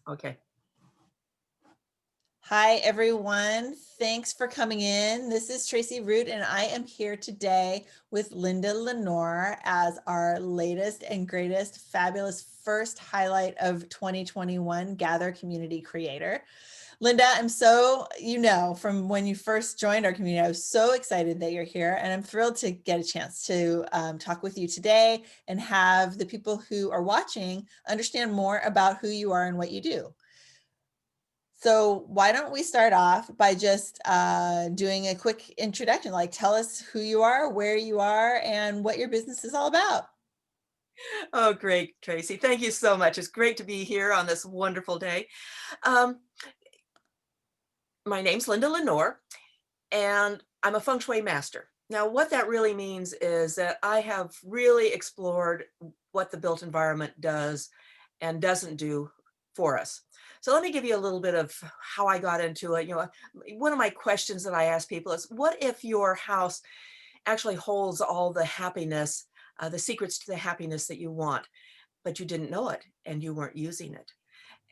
Okay. Hi, everyone. Thanks for coming in. This is Tracy Root, and I am here today with Linda Lenore as our latest and greatest fabulous first highlight of 2021 Gather Community Creator. Linda, I'm so, from when you first joined our community, I was so excited that you're here, and I'm thrilled to get a chance to talk with you today and have the people who are watching understand more about who you are and what you do. So why don't we start off by just doing a quick introduction, like tell us who you are, where you are, and what your business is all about. Oh, great, Tracy. Thank you so much. It's great to be here on this wonderful day. Um, my name's Linda Lenore, and I'm a Feng Shui master. Now, what that really means is that I have really explored what the built environment does and doesn't do for us. So let me give you a little bit of how I got into it. One of my questions that I ask people is, what if your house actually holds all the happiness, the secrets to the happiness that you want, but you didn't know it and you weren't using it?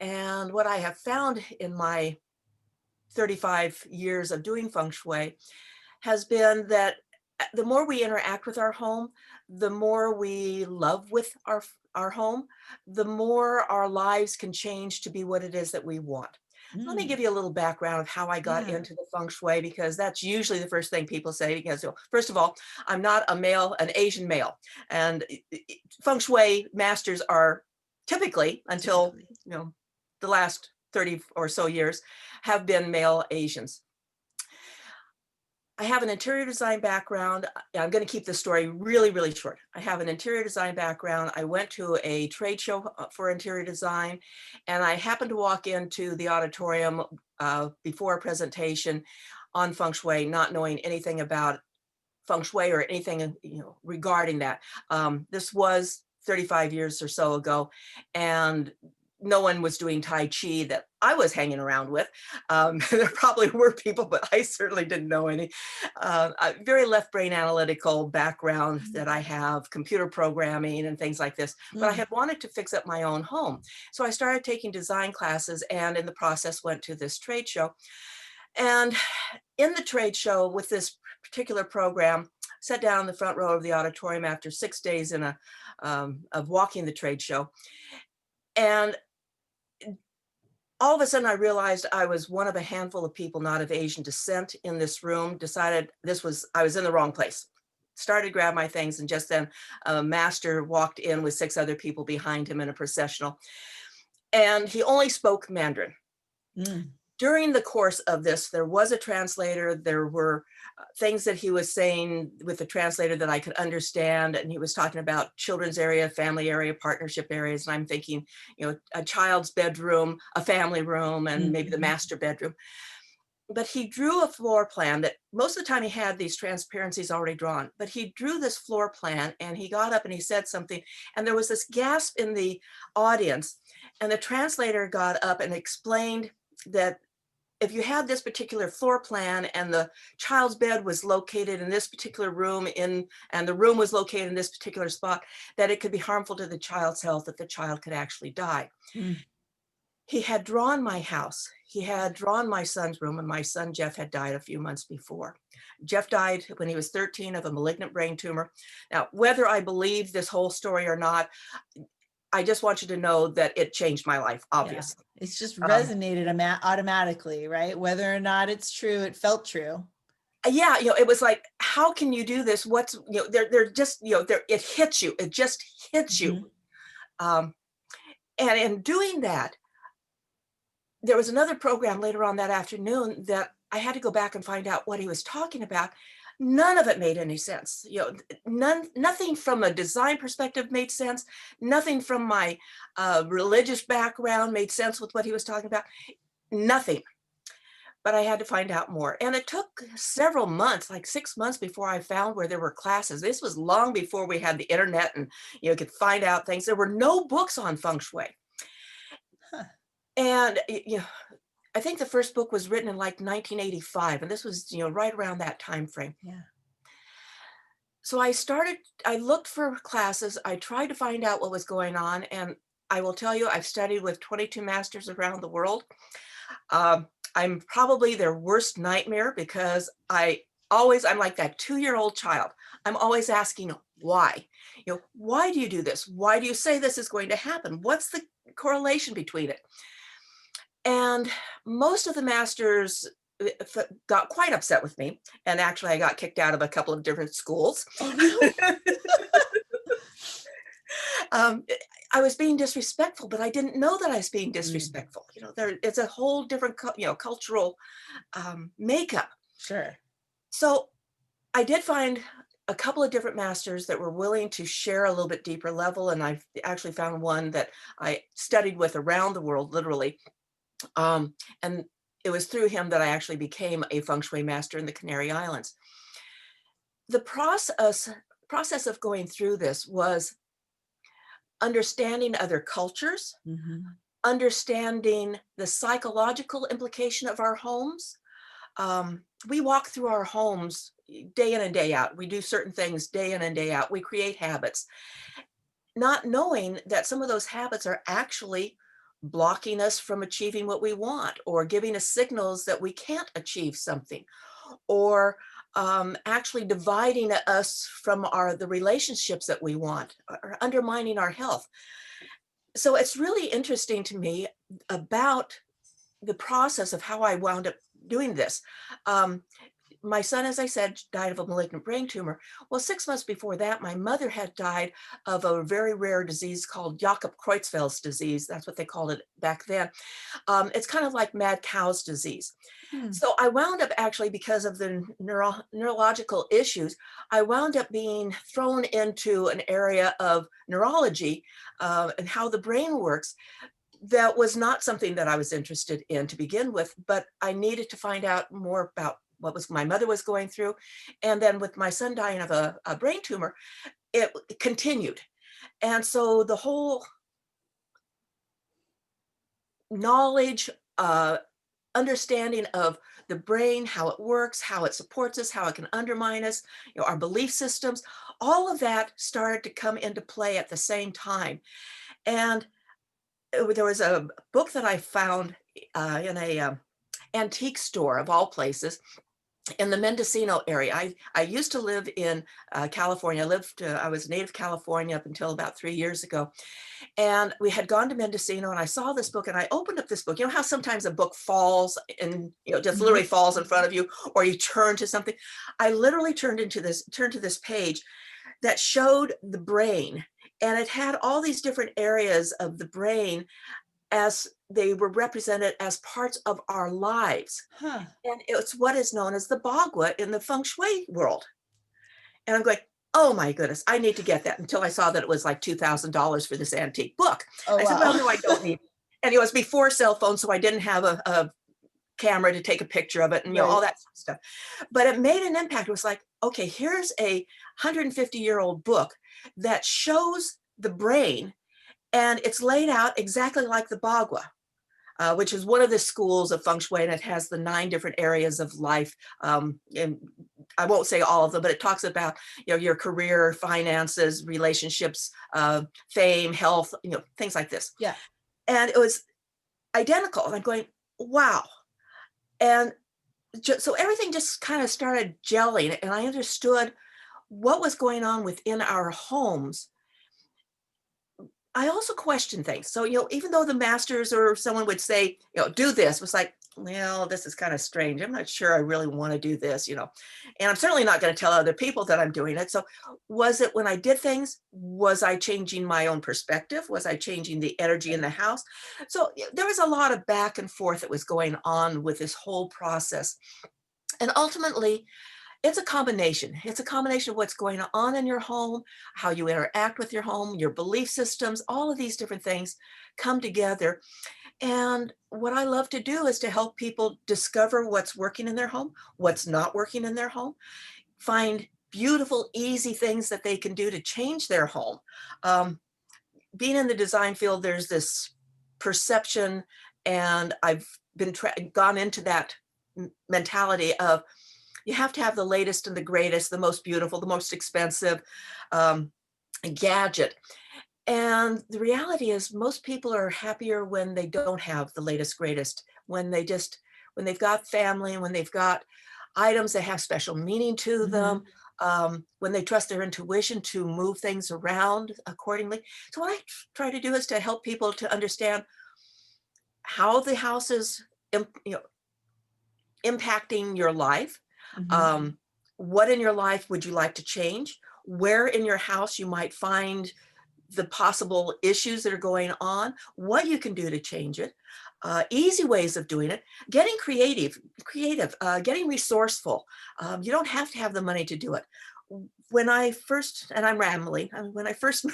And what I have found in my 35 years of doing feng shui has been that the more we interact with our home, the more we love with our home, the more our lives can change to be what it is that we want. Let me Mm, give you a little background of how I got yeah. into the feng shui, because that's usually the first thing people say. Because first of all, I'm not a male, an Asian male, and feng shui masters are typically, until Typically. the last 30 or so years, have been male Asians. I have an interior design background. I'm going to keep this story really, really short. I have an interior design background. I went to a trade show for interior design, and I happened to walk into the auditorium before a presentation on feng shui, not knowing anything about feng shui or anything regarding that. This was 35 years or so ago, and no one was doing Tai Chi that I was hanging around with. There probably were people, but I certainly didn't know any. Very left brain analytical background that I have, computer programming and things like this. But I Mm, had wanted to fix up my own home. So I started taking design classes, and in the process went to this trade show. And in the trade show with this particular program, sat down in the front row of the auditorium after 6 days of walking the trade show. And all of a sudden I realized I was one of a handful of people not of Asian descent in this room. Decided I was in the wrong place. Started to grab my things, and just then a master walked in with 6 other people behind him in a processional. And he only spoke Mandarin. mm, During the course of this, there was a translator. There were things that he was saying with the translator that I could understand. And he was talking about children's area, family area, partnership areas. And I'm thinking, a child's bedroom, a family room, and maybe the mhm, master bedroom. But he drew a floor plan that most of the time he had these transparencies already drawn. But he drew this floor plan, and he got up and he said something. And there was this gasp in the audience. And the translator got up and explained that if you had this particular floor plan and the child's bed was located in this particular room and the room was located in this particular spot, that it could be harmful to the child's health, that the child could actually die. mm. He had drawn my house. He had drawn my son's room, and my son Jeff had died a few months before. Jeff died when he was 13 of a malignant brain tumor. Now, whether I believe this whole story or not, I just want you to know that it changed my life, Yeah. obviously. It's just Um, resonated automatically, right? Whether or not it's true, it felt true. yeah, it was like, how can you do this? What's, they're just, it hits you. It just hits you. Mhm. Um, and in doing that, there was another program later on that afternoon that I had to go back and find out what he was talking about. None of it made any sense. Nothing from a design perspective made sense. Nothing from my religious background made sense with what he was talking about. Nothing. But I had to find out more. And it took several months, like 6 months, before I found where there were classes. This was long before we had the internet and could find out things. There were no books on feng shui. Huh. And I think the first book was written in like 1985, and this was right around that time frame. Yeah. So I looked for classes. I tried to find out what was going on, and I will tell you, I've studied with 22 masters around the world. I'm probably their worst nightmare because I'm like that 2-year-old child. I'm always asking why. Why do you do this? Why do you say this is going to happen? What's the correlation between it? And most of the masters got quite upset with me. And actually, I got kicked out of a couple of different schools. Oh, really? um, I was being disrespectful, but I didn't know that I was being Mm, disrespectful. It's a whole different, cultural makeup. sure. So I did find a couple of different masters that were willing to share a little bit deeper level, and I actually found one that I studied with around the world, literally. And it was through him that I actually became a feng shui master in the Canary Islands. The process of going through this was understanding other cultures, Mhm. understanding the psychological implication of our homes. We walk through our homes day in and day out. We do certain things day in and day out. We create habits, not knowing that some of those habits are actually blocking us from achieving what we want or giving us signals that we can't achieve something or actually dividing us from the relationships that we want or undermining our health. So it's really interesting to me about the process of how I wound up doing this. Um, my son, as I said, died of a malignant brain tumor. Well, 6 months before that, my mother had died of a very rare disease called Jakob Creutzfeldt's disease. That's what they called it back then. It's kind of like mad cow's disease. Hmm. So I wound up actually, because of the neurological issues, I wound up being thrown into an area of neurology and how the brain works. That was not something that I was interested in to begin with, but I needed to find out more about what was my mother was going through. And then with my son dying of a brain tumor, it continued. And so the whole knowledge, understanding of the brain, how it works, how it supports us, how it can undermine us, our belief systems, all of that started to come into play at the same time. And there was a book that I found in a antique store of all places in the Mendocino area. I used to live in California. I was native California up until about 3 years ago. And we had gone to Mendocino and I saw this book and I opened up this book. You know how sometimes a book falls and just Mhm. literally falls in front of you, or you turn to something. I literally turned to this page that showed the brain, and it had all these different areas of the brain as they were represented as parts of our lives. Huh. And it's what is known as the bagua in the feng shui world. And I'm going, oh my goodness, I need to get that, until I saw that it was like $2,000 for this antique book. Oh, I said, well, wow. no, I don't need it. And it was before cell phones, so I didn't have a camera to take a picture of it and all Right. that sort of stuff. But it made an impact. It was like, okay, here's a 150-year-old book that shows the brain, and it's laid out exactly like the bagua. Which is one of the schools of feng shui, and it has the 9 different areas of life. And I won't say all of them, but it talks about your career, finances, relationships, fame, health, things like this. Yeah. And it was identical. And I'm going, wow. And so everything just kind of started gelling, and I understood what was going on within our homes. I also question things. So, even though the masters or someone would say, do this, it was like, well, this is kind of strange. I'm not sure I really want to do this. And I'm certainly not going to tell other people that I'm doing it. So, was it when I did things, was I changing my own perspective? Was I changing the energy in Right. the house? So, there was a lot of back and forth that was going on with this whole process. And ultimately, it's a combination. It's a combination of what's going on in your home, how you interact with your home, your belief systems, all of these different things come together. And what I love to do is to help people discover what's working in their home, what's not working in their home, find beautiful, easy things that they can do to change their home. Um, Being in the design field, there's this perception, and I've gone into that mentality of, you have to have the latest and the greatest, the most beautiful, the most expensive um, gadget. And the reality is most people are happier when they don't have the latest, greatest, when they've got family, when they've got items that have special meaning to them, Mhm. when they trust their intuition to move things around accordingly. So what I try to do is to help people to understand how the house is, impacting your life. Mhm. Um, what in your life would you like to change? Where in your house you might find the possible issues that are going on, what you can do to change it, easy ways of doing it, getting getting resourceful. You don't have to have the money to do it. When I first, and I'm rambling, when I first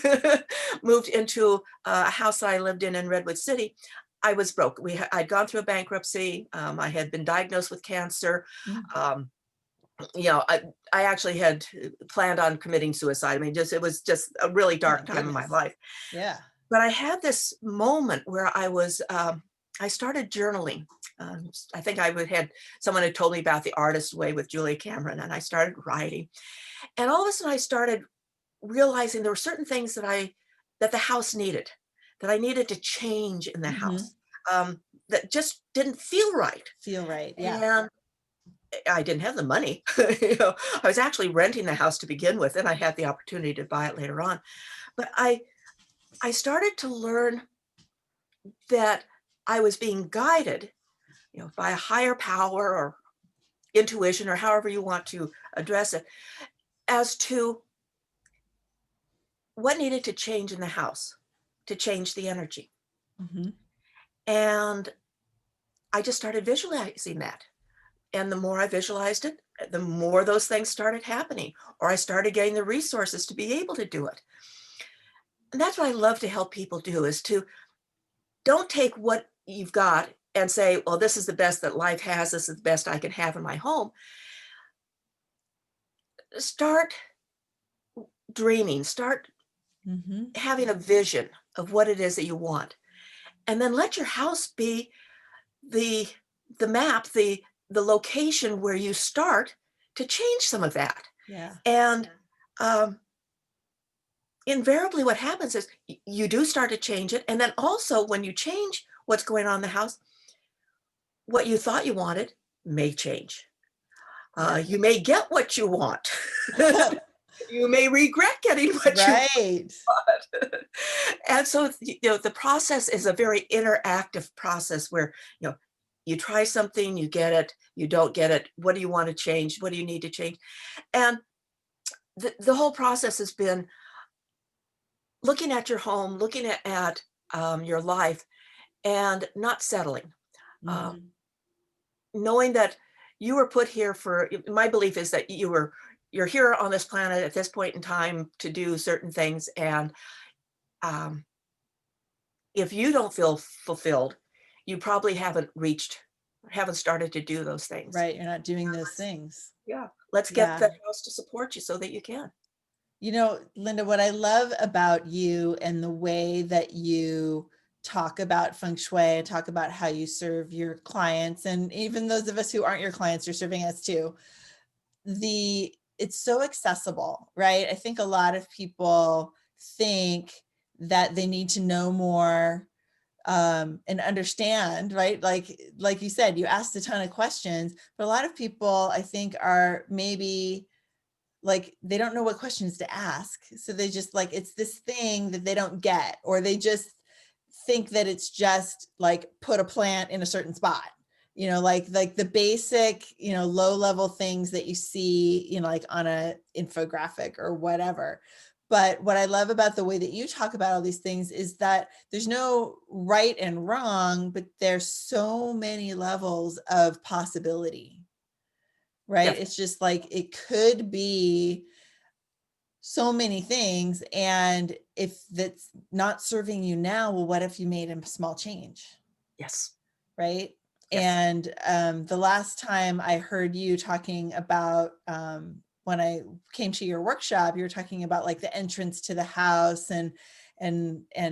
moved into a house that I lived in Redwood City, I was broke. I'd gone through a bankruptcy. I had been diagnosed with cancer. Mm. Um, I actually had planned on committing suicide. I mean, it was just a really Oh my dark time in my goodness. life. Yeah. But I had this moment where I started journaling. I think had someone had told me about the artist way with Julia Cameron, and I started writing. And all of a sudden, I started realizing there were certain things that the house needed, that I needed to change in the Mhm. house, that just didn't feel right. Feel right. Yeah. And I didn't have the money. I was actually renting the house to begin with, and I had the opportunity to buy it later on. But I started to learn that I was being guided, by a higher power or intuition or however you want to address it, as to what needed to change in the house to change the energy. Mhm. And I just started visualizing that. And the more I visualized it, the more those things started happening, or I started getting the resources to be able to do it. And that's what I love to help people do is to don't take what you've got and say, well, this is the best that life has. This is the best I can have in my home. Start dreaming, start Mhm. having a vision of what it is that you want. And then let your house be the the map, the location where you start to change some of that. Yeah. And um, invariably what happens is you do start to change it. And then also when you change what's going on in the house, what you thought you wanted may change. Yeah. You may get what you want. You may regret getting what you Right. want. And so, the process is a very interactive process where, you try something, you get it, you don't get it. What do you want to change? What do you need to change? And the whole process has been looking at your home, looking at your life, and not settling. Uh, Mhm. knowing that you were put here for my belief is that you're here on this planet at this point in time to do certain things, and um, if you don't feel fulfilled, you probably haven't started to do those things. Right. You're not doing those things. Yeah, let's get Yeah. the house to support you so that you can. You know, Linda, what I love about you and the way that you talk about feng shui, talk about how you serve your clients, and even those of us who aren't your clients, you're serving us too. It's so accessible, right? I think a lot of people think that they need to know more and understand, right? Like you said, you asked a ton of questions, but a lot of people I think are maybe like they don't know what questions to ask. So they just like it's this thing that they don't get, or they just think that it's just like put a plant in a certain spot. Like the basic, low level things that you see, like on a infographic or whatever. But what I love about the way that you talk about all these things is that there's no right and wrong, but there's so many levels of possibility, right? Definitely. It's just like it could be so many things. And if that's not serving you now, well, what if you made a small change, Yes. right? Yes. And the last time I heard you talking about when I came to your workshop, you were talking about like the entrance to the house and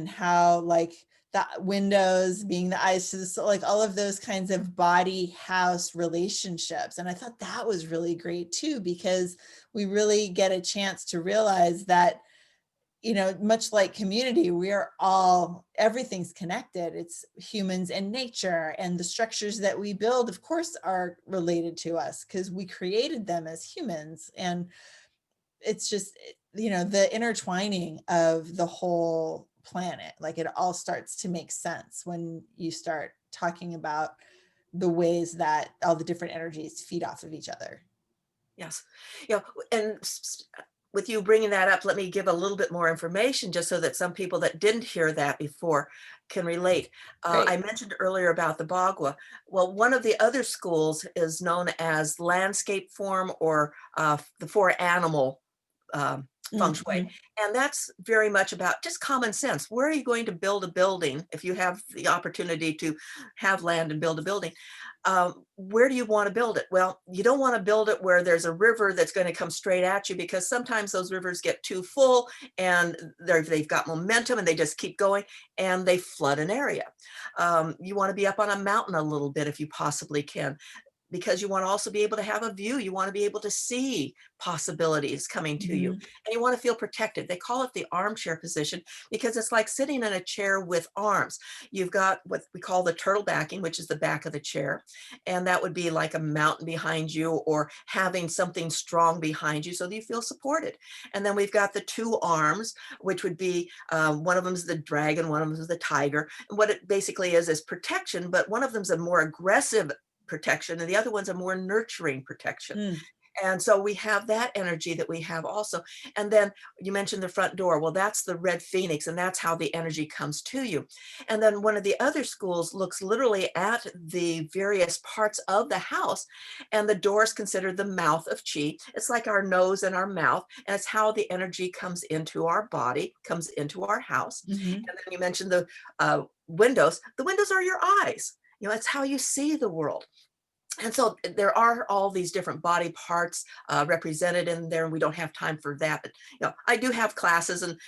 how like the windows being the eyes to the soul, like all of those kinds of body house relationships. And I thought that was really great too, because we really get a chance to realize that much like community, we are all, everything's connected. It's humans and nature, and the structures that we build, of course, are related to us because we created them as humans. And it's just, the intertwining of the whole planet, like it all starts to make sense when you start talking about the ways that all the different energies feed off of each other. Yes. And with you bringing that up, let me give a little bit more information just so that some people that didn't hear that before can relate. I Great. mentioned earlier about the bagua. Well, one of the other schools is known as landscape form, or the four animal feng shui. Mhm. And that's very much about just common sense. Where are you going to build a building if you have the opportunity to have land and build a building? Where do you want to build it? Well, you don't want to build it where there's a river that's going to come straight at you, because sometimes those rivers get too full and they've got momentum and they just keep going and they flood an area. You want to be up on a mountain a little bit if you possibly can, because you want to also be able to have a view. You want to be able to see possibilities coming to you, Mhm. and you want to feel protected. They call it the armchair position because it's like sitting in a chair with arms. You've got what we call the turtle backing, which is the back of the chair. And that would be like a mountain behind you, or having something strong behind you so that you feel supported. And then we've got the two arms, which would be one of them is the dragon, one of them is the tiger. And what it basically is protection, but one of them's a more aggressive protection and the other one's a more nurturing protection. Mm. And so we have that energy that we have also. And then you mentioned the front door. Well, that's the red phoenix, and that's how the energy comes to you. And then one of the other schools looks literally at the various parts of the house, and the door is considered the mouth of chi. It's like our nose and our mouth, and it's how the energy comes into our body, comes into our house. Mhm. And then you mentioned the windows. The windows are your eyes. It's how you see the world. And so there are all these different body parts represented in there, and we don't have time for that. But I do have classes and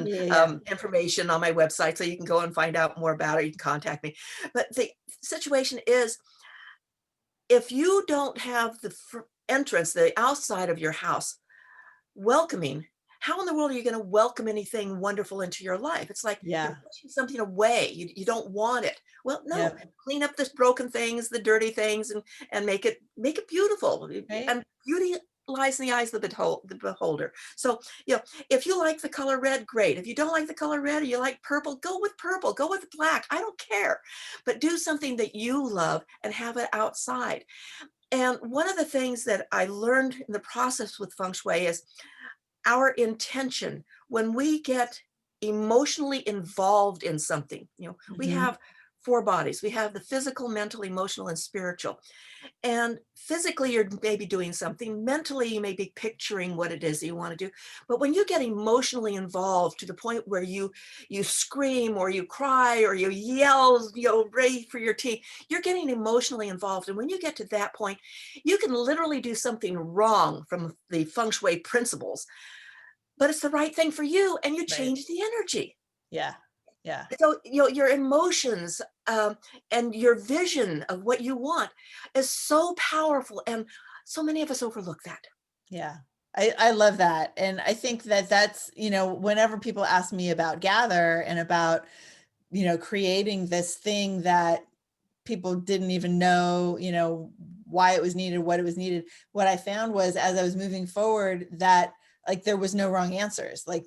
Yeah, yeah. information on my website, so you can go and find out more about it. You can contact me. But the situation is, if you don't have the entrance, the outside of your house welcoming, how in the world are you going to welcome anything wonderful into your life? It's like you're Yeah. pushing something away. You don't want it. Well, no, Yep. clean up the broken things, the dirty things, and make it beautiful. Right. And beauty lies in the eyes of the beholder. So, if you like the color red, great. If you don't like the color red, or you like purple, go with black. I don't care. But do something that you love and have it outside. And one of the things that I learned in the process with feng shui is our intention. When we get emotionally involved in something, we Mhm. have four bodies. We have the physical, mental, emotional, and spiritual. And physically, you're maybe doing something. Mentally, you may be picturing what it is that you want to do. But when you get emotionally involved to the point where you scream or you cry or you yell, ready for your tea, you're getting emotionally involved. And when you get to that point, you can literally do something wrong from the feng shui principles, but it's the right thing for you, and you Right. change the energy. Yeah. Yeah. So your emotions, and your vision of what you want is so powerful, and so many of us overlook that. Yeah. I love that. And I think that that's, whenever people ask me about Gather and about, creating this thing that people didn't even know, why it was needed, what it was needed. What I found was, as I was moving forward, that like there was no wrong answers. Like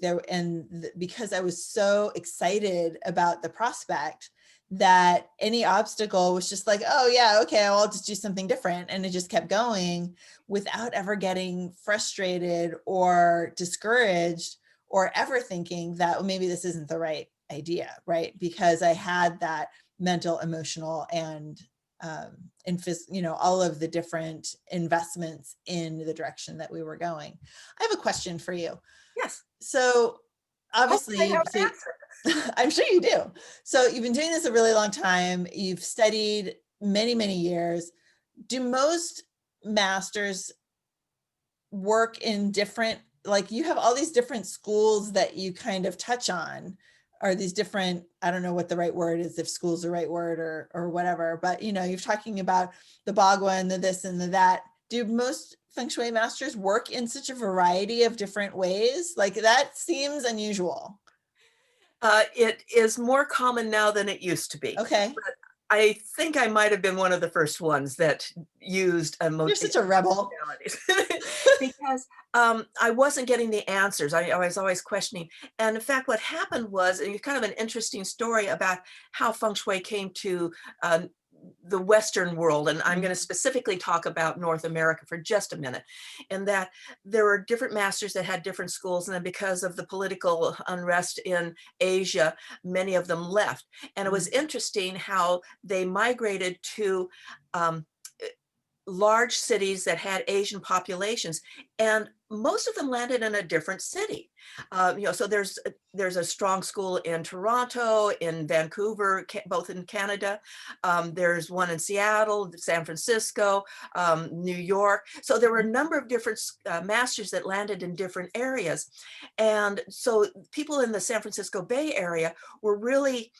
because I was so excited about the prospect, that any obstacle was just like, oh yeah, okay, well, I'll just do something different. And it just kept going without ever getting frustrated or discouraged, or ever thinking that, well, maybe this isn't the right idea, right? Because I had that mental, emotional, all of the different investments in the direction that we were going. I have a question for you. Yes. So Hopefully I obviously, have an answer. I'm sure you do. So you've been doing this a really long time. You've studied many, many years. Do most masters work in different, like you have all these different schools that you kind of touch on, or these different, I don't know what the right word is, if school's the right word or whatever, but you're talking about the bagua and the this and the that. do most Feng Shui masters work in such a variety of different ways? Like that seems unusual. It is more common now than it used to be. Okay. But I think I might have been one of the first ones that used a You're such a rebel. modalities because I wasn't getting the answers. I was always questioning. And in fact, what happened was kind of an interesting story about how feng shui came to uh, the Western world. And I'm going to Mhm. specifically talk about North America for just a minute. And that there were different masters that had different schools. And then because of the political unrest in Asia, many of them left. And it was Mhm. interesting how they migrated to um, large cities that had Asian populations, and most of them landed in a different city. So there's a strong school in Toronto, in Vancouver, both in Canada. There's one in Seattle, San Francisco, New York. So there were a number of different masters that landed in different areas, and so people in the San Francisco Bay Area were really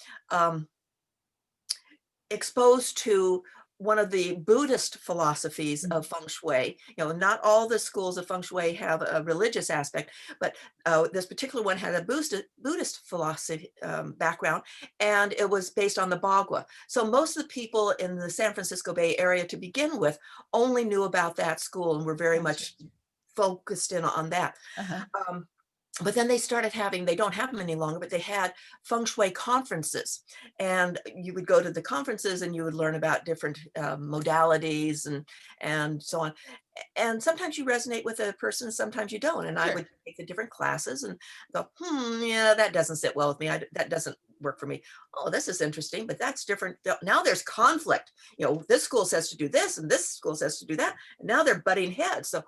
exposed to one of the Buddhist philosophies Mhm. of feng shui. Not all the schools of feng shui have a religious aspect, but this particular one had a Buddhist philosophy background, and it was based on the bagua. So most of the people in the San Francisco Bay Area to begin with only knew about that school and were very much Gotcha. focused in on that. Uh-huh. Um, but then they started having, they don't have them any longer, but they had feng shui conferences. And you would go to the conferences and you would learn about different modalities and so on. And sometimes you resonate with a person, sometimes you don't. And I Sure. would take the different classes and go, yeah, that doesn't sit well with me. That doesn't work for me. Oh, this is interesting, but that's different. Now there's conflict. This school says to do this and this school says to do that. And now they're butting heads. So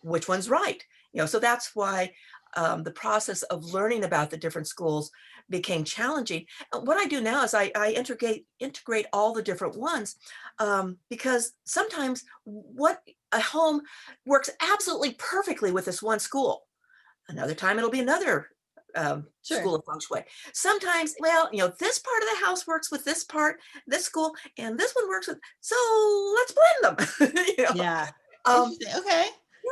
which one's right? So that's why the process of learning about the different schools became challenging. What I do now is I integrate all the different ones, because sometimes what a home works absolutely perfectly with this one school. Another time it'll be another Sure. school of feng shui. Sometimes, well, this part of the house works with this part, this school, and this one works with. So let's blend them. Yeah. Um, Interesting. Okay.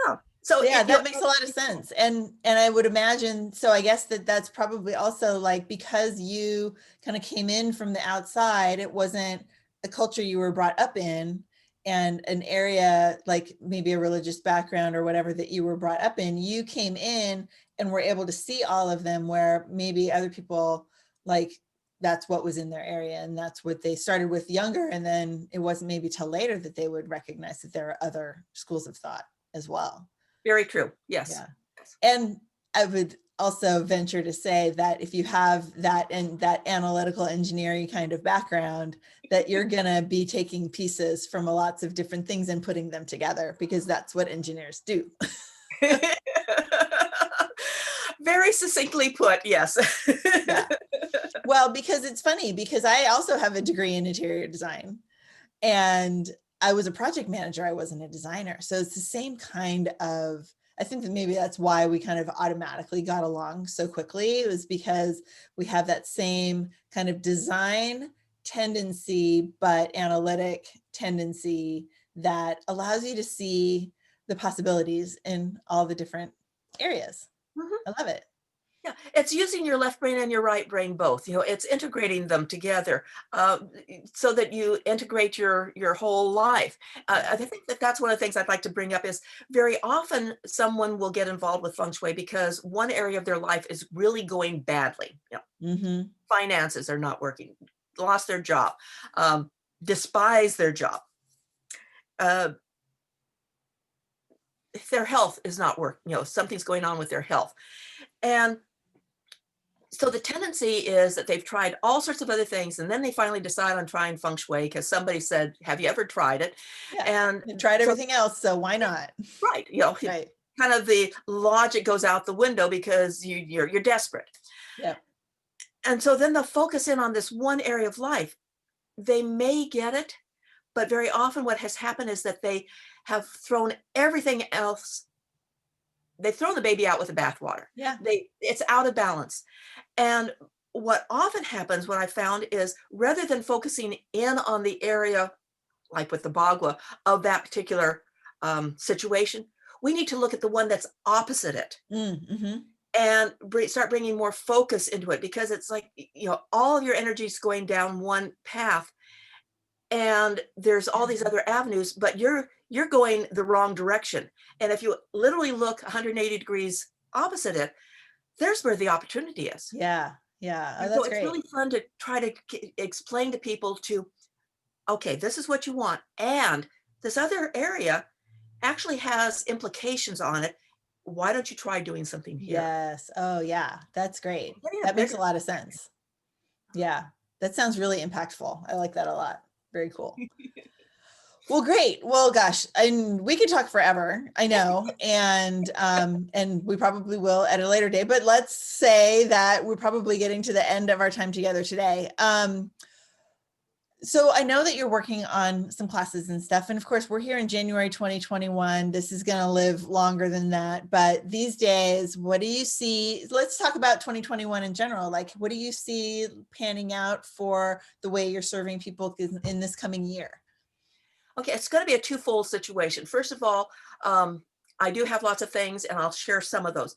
yeah. So Yeah, it, that makes a lot of sense. And I would imagine, so I guess that that's probably also like because you kind of came in from the outside, it wasn't a culture you were brought up in and an area like maybe a religious background or whatever that you were brought up in, you came in and were able to see all of them where maybe other people like that's what was in their area and that's what they started with younger and then it wasn't maybe till later that they would recognize that there are other schools of thought as well. very true. Yes. Yeah. Yes. And I would also venture to say that if you have that and that analytical engineering kind of background, that you're going to be taking pieces from lots of different things and putting them together because that's what engineers do. Very succinctly put, yes. Yeah. Well, because it's funny because I also have a degree in interior design and I was a project manager. I wasn't a designer. So it's the same kind of, I think that maybe that's why we kind of automatically got along so quickly. It was because we have that same kind of design tendency, but analytic tendency that allows you to see the possibilities in all the different areas. Mhm. I love it. Yeah, it's using your left brain and your right brain both. It's integrating them together, uh, so that you integrate your whole life. Yeah. I think that that's one of the things I'd like to bring up is very often someone will get involved with feng shui because one area of their life is really going badly. Mm-hmm. Finances are not working, lost their job, um, despise their job. Uh, their health is not working, something's going on with their health. And so the tendency is that they've tried all sorts of other things and then they finally decide on trying feng shui because somebody said, have you ever tried it? Yeah. And They've tried so, everything else, so why not? right, Right. kind of the logic goes out the window because you're desperate. Yeah. And so then they'll focus in on this one area of life. They may get it, but very often what has happened is that they have thrown everything else. They've thrown the baby out with the bathwater. Yeah. It's out of balance. And what often happens, what I found is rather than focusing in on the area, like with the bagua, of that particular situation, we need to look at the one that's opposite it Mm-hmm. and start bringing more focus into it, because it's like, all of your energy is going down one path and there's all these other avenues, but you're going the wrong direction. And if you literally look 180 degrees opposite it, there's where the opportunity is. Yeah. Yeah. Oh, And so that's it's great. really fun to try to explain to people to, okay, this is what you want. And this other area actually has implications on it. Why don't you try doing something here? Yes. Oh, yeah. That's great. Getting a That makes a bigger. lot of sense. Yeah. That sounds really impactful. I like that a lot. Very cool. Well, great. Well, gosh, and we could talk forever, I know, and we probably will at a later date, but let's say that we're probably getting to the end of our time together today. So I know that you're working on some classes and stuff. And of course, we're here in January 2021. This is going to live longer than that. But these days, what do you see? Let's talk about 2021 in general. Like, what do you see panning out for the way you're serving people in this coming year? Okay, it's going to be a twofold situation. First of all, I do have lots of things, and I'll share some of those.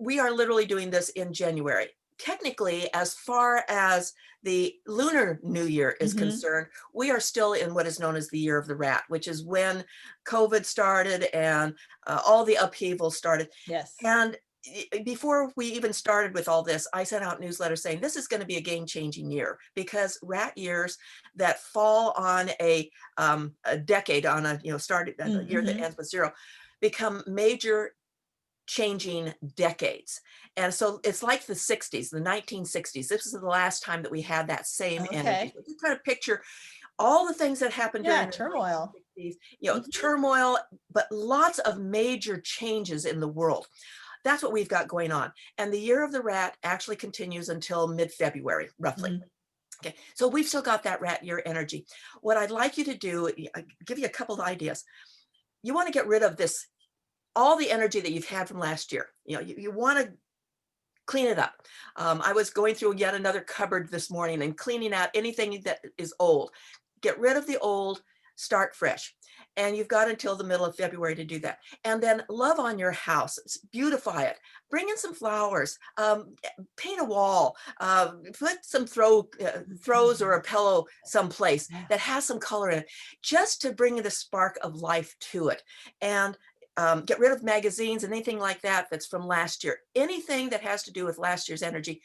We are literally doing this in January. Technically, as far as the Lunar New Year is Mhm. concerned, we are still in what is known as the Year of the Rat, which is when COVID started and all the upheaval started. Yes. And before we even started with all this, I sent out newsletters saying this is going to be a game-changing year, because rat years that fall on a decade, on a started a year that Mhm. ends with zero, become major changing decades. And so it's like the 60s, the 1960s. This is the last time that we had that same energy. Okay. So just kind of picture all the things that happened Yeah, during the turmoil. 1960s, Mhm. turmoil, but lots of major changes in the world. That's what we've got going on. And the Year of the Rat actually continues until mid-February, roughly. Mhm. Okay, so we've still got that rat year energy. What I'd like you to do, I'll give you a couple of ideas. You want to get rid of this, all the energy that you've had from last year. You want to clean it up. I was going through yet another cupboard this morning and cleaning out anything that is old. Get rid of the old, start fresh. And you've got until the middle of February to do that. And then love on your house, beautify it, bring in some flowers, paint a wall, put some throws or a pillow someplace Yeah. that has some color in it, just to bring the spark of life to it. And get rid of magazines and anything like that that's from last year. Anything that has to do with last year's energy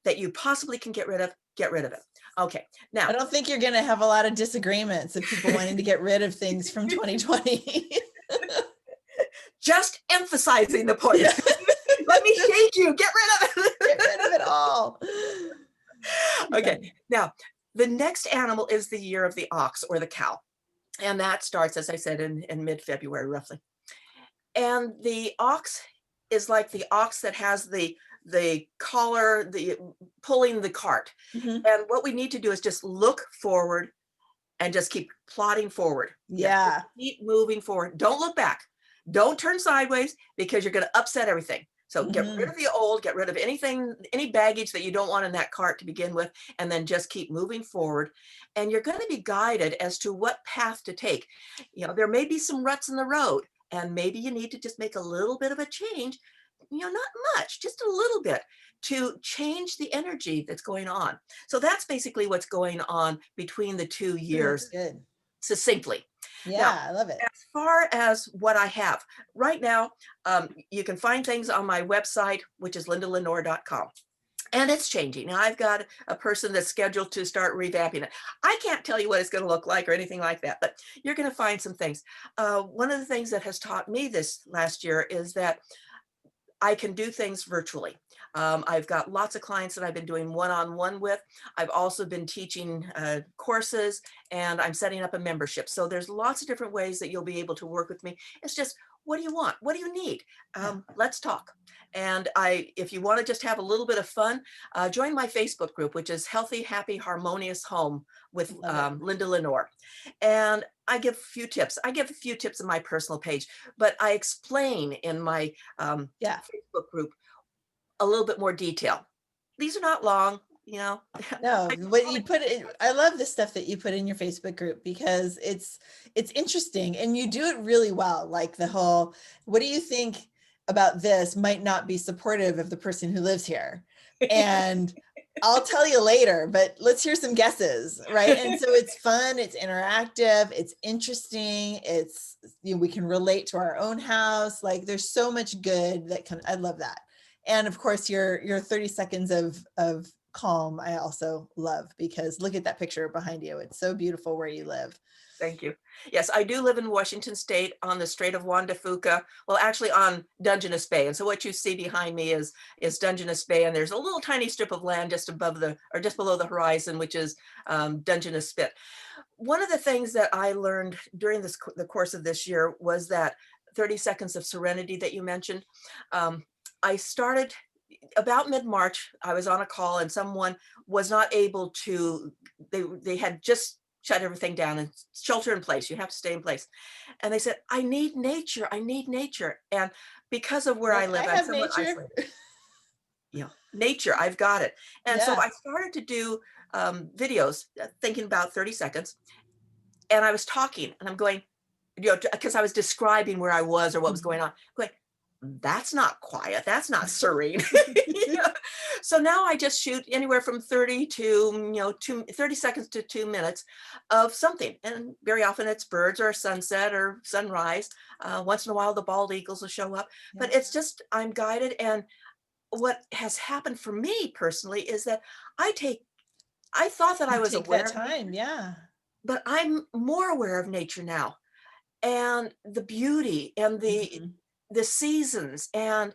that you possibly can get rid of, get rid of it. Okay, I now, don't think you're going to have a lot of disagreements of people wanting to get rid of things from 2020. just emphasizing the point. Yeah. Let me shake you, get rid of Get rid of it all. it. Too Okay, funny. now, the next animal is the year of the ox or the cow. And that starts, as I said, in mid-February, roughly. And the ox is like the ox that has the collar, the pulling the cart. Mhm. And what we need to do is just look forward and just keep plodding forward. Yeah, just Yeah. keep moving forward. Don't look back. Don't turn sideways, because you're going to upset everything. So get rid Mhm. of the old, get rid of anything, any baggage that you don't want in that cart to begin with, and then just keep moving forward. And you're going to be guided as to what path to take. There may be some ruts in the road, and maybe you need to just make a little bit of a change, not much, just a little bit, to change the energy that's going on. So that's basically what's going on between the 2 Ooh, that's years, good. succinctly. Now, Yeah, I love it. as far as what I have right now, you can find things on my website, which is lindalenore.com. And it's changing. Now, I've got a person that's scheduled to start revamping it. I can't tell you what it's going to look like or anything like that, but you're going to find some things. One of the things that has taught me this last year is that I can do things virtually. I've got lots of clients that I've been doing one-on-one with. I've also been teaching courses, and I'm setting up a membership. So there's lots of different ways that you'll be able to work with me. It's just, what do you want? What do you need? Yeah. Let's talk. And if you want to just have a little bit of fun, join my Facebook group, which is Healthy, Happy, Harmonious Home with Love it. Linda Lenore. And I give a few tips. I give a few tips in my personal page, but I explain in my Yeah. Facebook group a little bit more detail. These are not long. you know. No, I what only- you put in, I love the stuff that you put in your Facebook group because it's interesting and you do it really well. Like the whole, what do you think about this might not be supportive of the person who lives here. And I'll tell you later, but let's hear some guesses, right? And so it's fun, it's interactive, it's interesting, it's, you know, we can relate to our own house. Like there's so much good that can, I love that. And of course your 30 seconds of calm I also love, because look at that picture behind you. It's so beautiful where you live. Thank you. Yes, I do live in Washington State on the Strait of Juan de Fuca. Well, actually on Dungeness Bay. And so what you see behind me is Dungeness Bay, and there's a little tiny strip of land just above the or just below the horizon, which is Dungeness Spit. One of the things that I learned during the course of this year was that 30 seconds of serenity that you mentioned. Um, I started about mid-March. I was on a call and someone was not able to, they had just shut everything down and shelter in place. You have to stay in place. And they said, I need nature. I need nature. And because of where I Like I live, I'm have somewhat nature. isolated. You know, nature, I've got it. And so Yeah. I started to do videos, thinking about 30 seconds. And I was talking and I'm going, you know, because I was describing where I was or what was going Mhm. on, going, that's not quiet, that's not serene. You know? So now I just shoot anywhere from 30 to, 30 seconds to 2 minutes of something. And very often it's birds or a sunset or sunrise. Once in a while, the bald eagles will show up. Yeah. But it's just, I'm guided. And what has happened for me personally is that I take, I thought that I You was take that aware of time. nature, Yeah. but I'm more aware of nature now and the beauty and Mhm. the seasons and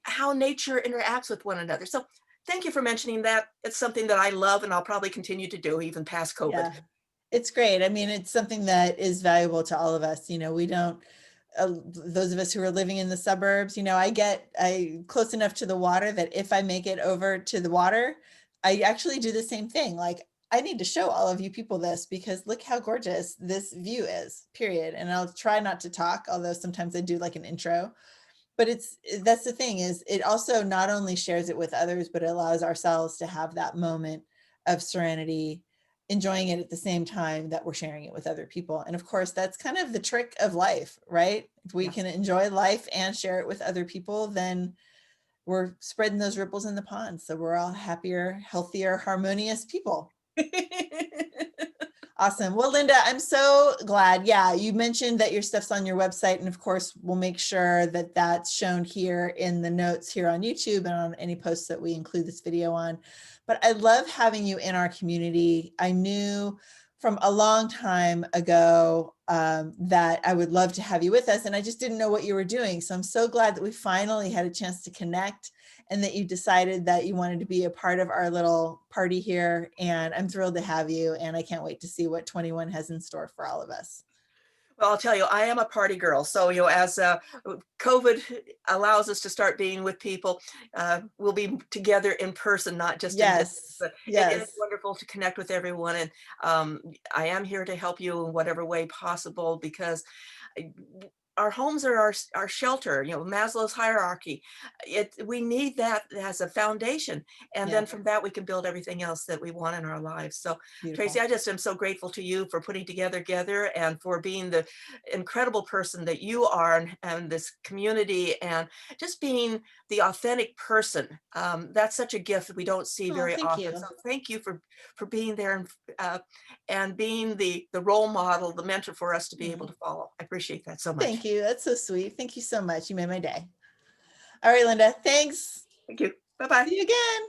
how nature interacts with one another. So thank you for mentioning that. It's something that I love and I'll probably continue to do even past COVID. Yeah. It's great. I mean, it's something that is valuable to all of us. You know, we don't, those of us who are living in the suburbs, you know, I close enough to the water that if I make it over to the water, I actually do the same thing. Like, I need to show all of you people this because look how gorgeous this view is, period. And I'll try not to talk, although sometimes I do like an intro. But that's the thing is it also not only shares it with others, but it allows ourselves to have that moment of serenity, enjoying it at the same time that we're sharing it with other people. And of course, that's kind of the trick of life, right? If we Yes. can enjoy life and share it with other people, then we're spreading those ripples in the pond. So we're all happier, healthier, harmonious people. Awesome. Well, Linda, I'm so glad. Yeah, you mentioned that your stuff's on your website. And of course, we'll make sure that that's shown here in the notes here on YouTube and on any posts that we include this video on. But I love having you in our community. I knew from a long time ago that I would love to have you with us. And I just didn't know what you were doing. So I'm so glad that we finally had a chance to connect and that you decided that you wanted to be a part of our little party here. And I'm thrilled to have you. And I can't wait to see what 21 has in store for all of us. Well, I'll tell you, I am a party girl. So, as COVID allows us to start being with people, we'll be together in person, not just in distance. Yes, But it is yes. wonderful to connect with everyone. And I am here to help you in whatever way possible because I- our homes are our shelter, Maslow's hierarchy. We need that as a foundation. And Yeah, then from that, we can build everything else that we want in our lives. So Tracy, beautiful. I just am so grateful to you for putting together and for being the incredible person that you are and this community and just being the authentic person. That's such a gift that we don't see Oh, very thank often. you. So thank you for being there and being the role model, the mentor for us to be able Mm, to follow. I appreciate that so much. thank you. That's so sweet. Thank you so much. You made my day. All right, Linda, thanks. Thank you. Bye-bye. See you again.